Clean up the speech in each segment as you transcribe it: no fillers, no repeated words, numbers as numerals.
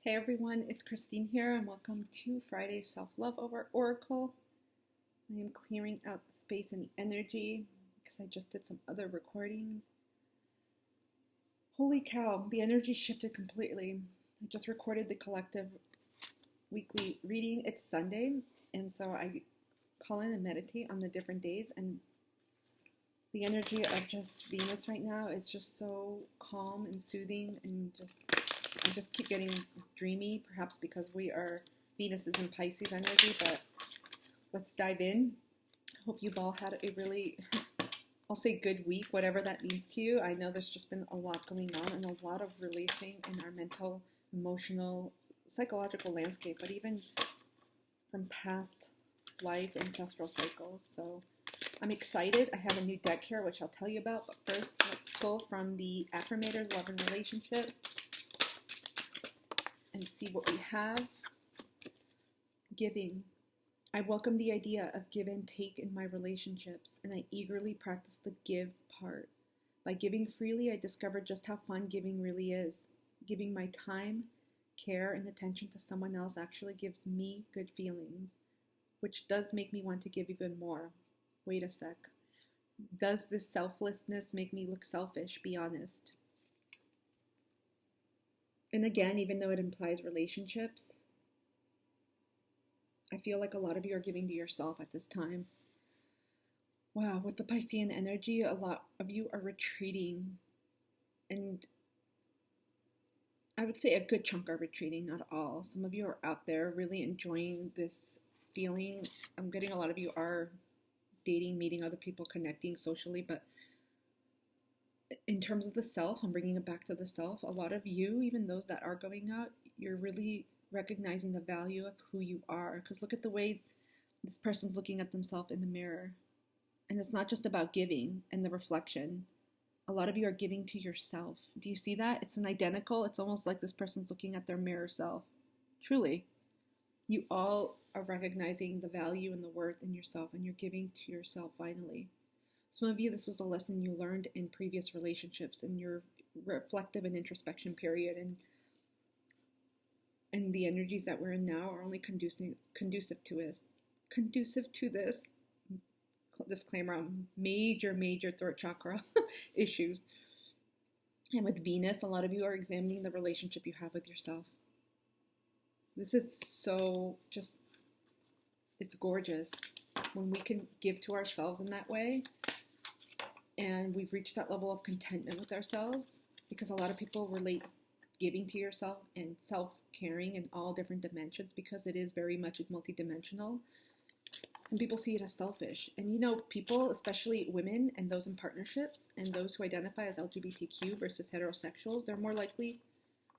Hey everyone, it's Christine here, and welcome to Friday's Self-Love Over Oracle. I am clearing out the space and the energy because I just did some other recordings. Holy cow, the energy shifted completely. I just recorded the collective weekly reading. It's Sunday, and so I call in and meditate on the different days, and the energy of just Venus right now is just so calm and soothing, and I just keep getting dreamy, perhaps because Venus is in Pisces energy, but let's dive in. Hope you've all had a really, I'll say good week, whatever that means to you. I know there's just been a lot going on and a lot of releasing in our mental, emotional, psychological landscape, but even from past life ancestral cycles. So I'm excited. I have a new deck here, which I'll tell you about, but first let's pull from the Affirmators Love and Relationship and see what we have. Giving. I welcome the idea of give and take in my relationships, and I eagerly practice the give part. By giving freely, I discovered just how fun giving really is. Giving my time, care, and attention to someone else actually gives me good feelings, which does make me want to give even more. Wait a sec. Does this selflessness make me look selfish? Be honest. And again, even though it implies relationships, I feel like a lot of you are giving to yourself at this time. Wow, with the Piscean energy, a lot of you are retreating. And I would say a good chunk are retreating, not all. Some of you are out there really enjoying this feeling. I'm getting a lot of you are dating, meeting other people, connecting socially, but in terms of the self, I'm bringing it back to the self. A lot of you, even those that are going out, you're really recognizing the value of who you are. Because look at the way this person's looking at themselves in the mirror. And it's not just about giving and the reflection. A lot of you are giving to yourself. Do you see that? It's it's almost like this person's looking at their mirror self. Truly. You all are recognizing the value and the worth in yourself, and you're giving to yourself finally. Some of you, this was a lesson you learned in previous relationships in your reflective and introspection period, and the energies that we're in now are only conducive to this. Disclaimer on major throat chakra issues. And with Venus, a lot of you are examining the relationship you have with yourself. This is it's gorgeous when we can give to ourselves in that way. And we've reached that level of contentment with ourselves, because a lot of people relate giving to yourself and self-caring in all different dimensions, because it is very much multidimensional. Some people see it as selfish. And people, especially women and those in partnerships and those who identify as LGBTQ versus heterosexuals, they're more likely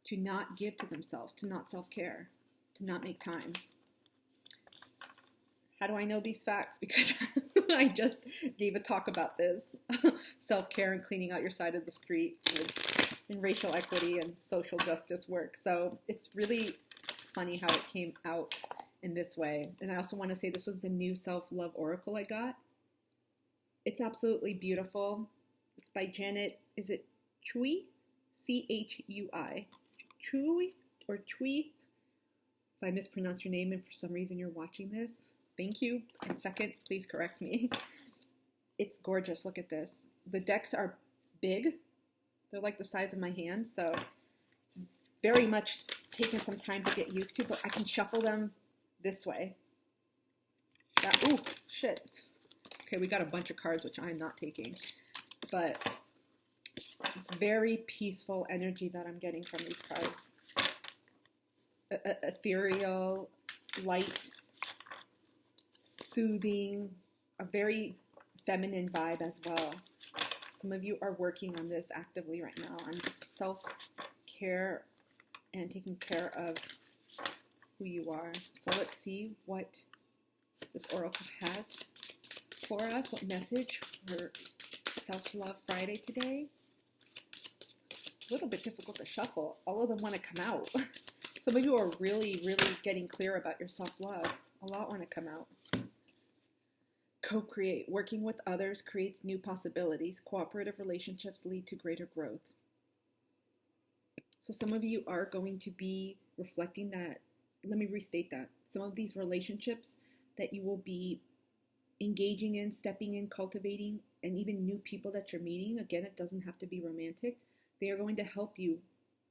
to not give to themselves, to not self-care, to not make time. How do I know these facts? Because I just gave a talk about this. Self-care and cleaning out your side of the street in racial equity and social justice work. So it's really funny how it came out in this way. And I also want to say this was the new self-love oracle I got. It's absolutely beautiful. It's by Janet, is it Chui? Chui. Chui or Chui? If I mispronounce your name and for some reason you're watching this, thank you. And second, please correct me. It's gorgeous. Look at this. The decks are big. They're like the size of my hand. So it's very much taken some time to get used to, but I can shuffle them this way. Ooh, shit. Okay, we got a bunch of cards, which I'm not taking. But very peaceful energy that I'm getting from these cards. Ethereal, light, soothing, a very feminine vibe as well. Some of you are working on this actively right now, on self-care and taking care of who you are. So let's see what this oracle has for us. What message for Self-Love Friday today? A little bit difficult to shuffle. All of them want to come out. Some of you are really getting clear about your self-love. A lot want to come out. Co-create. Working with others creates new possibilities. Cooperative relationships lead to greater growth. So some of you are going to be reflecting that. Let me restate that. Some of these relationships that you will be engaging in, stepping in, cultivating, and even new people that you're meeting, again, it doesn't have to be romantic. They are going to help you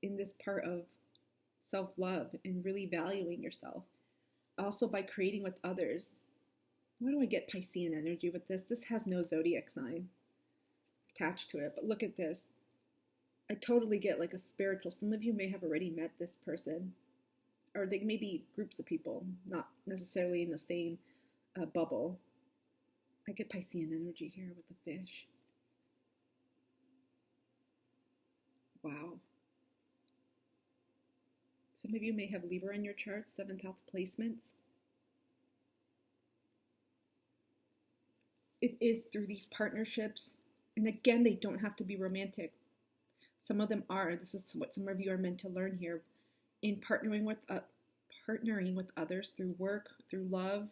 in this part of self-love and really valuing yourself. Also by creating with others. Why do I get Piscean energy with this? This has no zodiac sign attached to it, but look at this. I totally get like a spiritual. Some of you may have already met this person, or they may be groups of people, not necessarily in the same bubble. I get Piscean energy here with the fish. Wow. Some of you may have Libra in your chart, 7th house placements. It is through these partnerships, and again, they don't have to be romantic. Some of them are. This is what some of you are meant to learn here. In partnering with others through work, through love,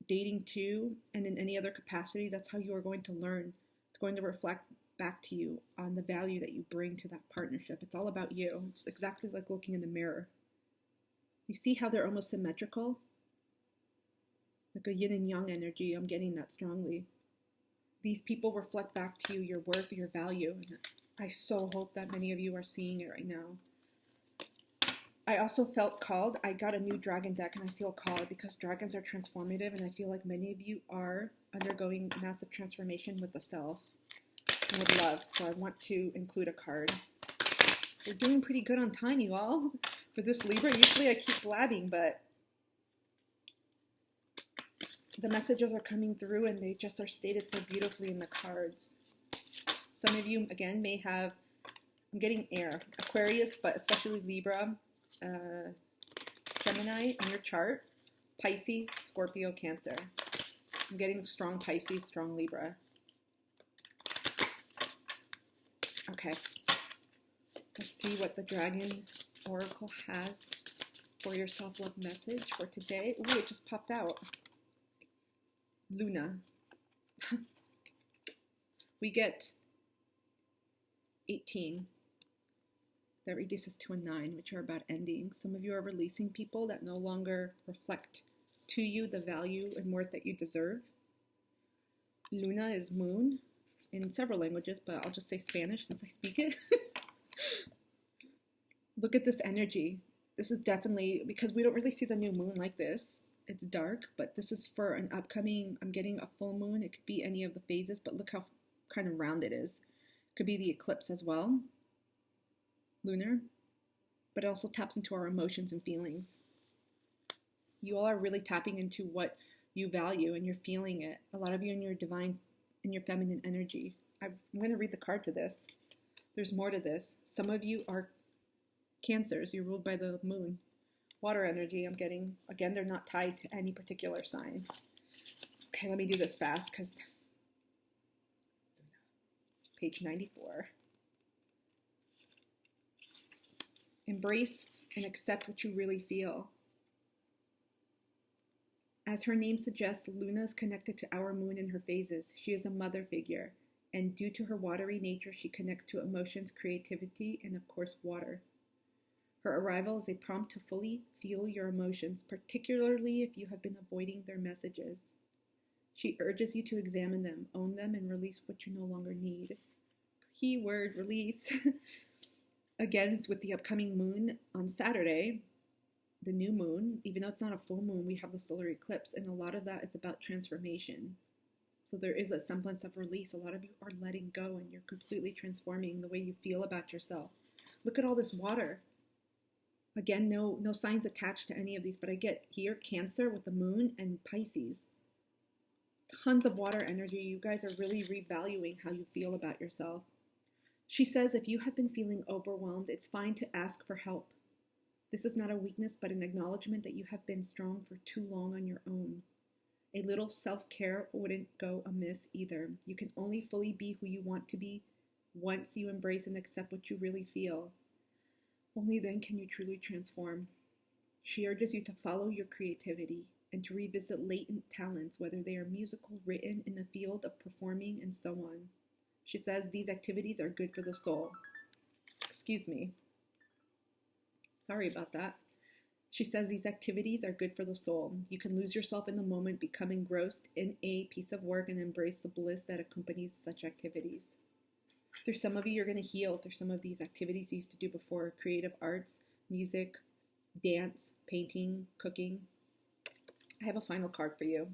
dating too, and in any other capacity, that's how you are going to learn. It's going to reflect back to you on the value that you bring to that partnership. It's all about you. It's exactly like looking in the mirror. You see how they're almost symmetrical? Like a yin and yang energy. I'm getting that strongly. These people reflect back to you your worth, your value. And I so hope that many of you are seeing it right now. I also felt called. I got a new dragon deck and I feel called because dragons are transformative, and I feel like many of you are undergoing massive transformation with the self and with love. So I want to include a card. We're doing pretty good on time, you all. For this Libra, usually I keep blabbing, but the messages are coming through and they just are stated so beautifully in the cards. Some of you, again, may have, I'm getting air, Aquarius, but especially Libra, Gemini in your chart, Pisces, Scorpio, Cancer. I'm getting strong Pisces, strong Libra. Okay. Let's see what the Dragon Oracle has for your self-love message for today. Ooh, it just popped out. Luna. We get 18. That reduces to a 9, which are about ending. Some of you are releasing people that no longer reflect to you the value and worth that you deserve. Luna is moon in several languages, but I'll just say Spanish since I speak it. Look at this energy. This is definitely, because we don't really see the new moon like this. It's dark, but this is for an upcoming, I'm getting a full moon. It could be any of the phases, but look how kind of round it is. Could be the eclipse as well. Lunar, but it also taps into our emotions and feelings. You all are really tapping into what you value and you're feeling it. A lot of you in your divine, in your feminine energy. I'm going to read the card to this. There's more to this. Some of you are Cancers. You're ruled by the moon. Water energy I'm getting. Again, they're not tied to any particular sign. Okay, let me do this fast because page 94. Embrace and accept what you really feel. As her name suggests, Luna is connected to our moon in her phases. She is a mother figure, and due to her watery nature, she connects to emotions, creativity, and of course, water. Her arrival is a prompt to fully feel your emotions, particularly if you have been avoiding their messages. She urges you to examine them, own them, and release what you no longer need. Keyword, release. Again, it's with the upcoming moon on Saturday, the new moon. Even though it's not a full moon, we have the solar eclipse, and a lot of that is about transformation. So there is a semblance of release. A lot of you are letting go, and you're completely transforming the way you feel about yourself. Look at all this water. Again, no signs attached to any of these, but I get here Cancer with the moon and Pisces. Tons of water energy. You guys are really revaluing how you feel about yourself. She says if you have been feeling overwhelmed, it's fine to ask for help. This is not a weakness, but an acknowledgement that you have been strong for too long on your own. A little self-care wouldn't go amiss either. You can only fully be who you want to be once you embrace and accept what you really feel. Only then can you truly transform. She urges you to follow your creativity and to revisit latent talents, whether they are musical, written, in the field of performing, and so on. She says these activities are good for the soul. Excuse me. Sorry about that. She says these activities are good for the soul. You can lose yourself in the moment, become engrossed in a piece of work, and embrace the bliss that accompanies such activities. Through some of you, you're going to heal through some of these activities you used to do before: creative arts, music, dance, painting, cooking. I have a final card for you.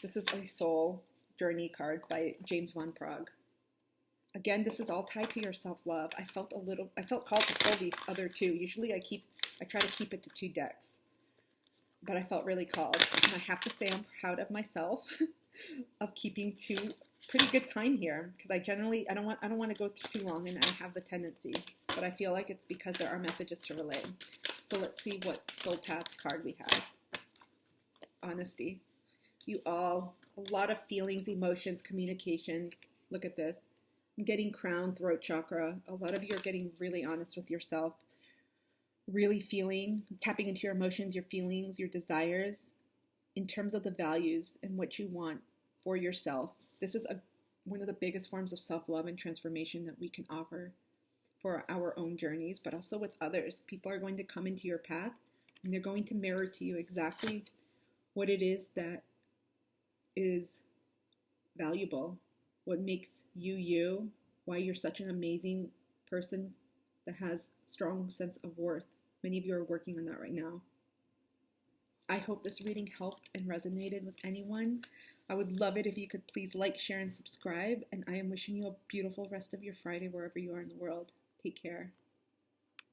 This is a soul journey card by James Van Praagh. Again, this is all tied to your self-love. I felt called to pull these other two. Usually I try to keep it to 2 decks, but I felt really called. And I have to say I'm proud of myself of keeping 2 pretty good time here, because I don't want to go too long, and I have the tendency, but I feel like it's because there are messages to relay. So let's see what soul path card we have. Honesty. You all, a lot of feelings, emotions, communications. Look at this. I'm getting crown, throat chakra. A lot of you are getting really honest with yourself, really feeling, tapping into your emotions, your feelings, your desires, in terms of the values and what you want for yourself. This is one of the biggest forms of self-love and transformation that we can offer for our own journeys, but also with others. People are going to come into your path, and they're going to mirror to you exactly what it is that is valuable, what makes you you, why you're such an amazing person that has strong sense of worth. Many of you are working on that right now. I hope this reading helped and resonated with anyone. I would love it if you could please like, share, and subscribe. And I am wishing you a beautiful rest of your Friday wherever you are in the world. Take care.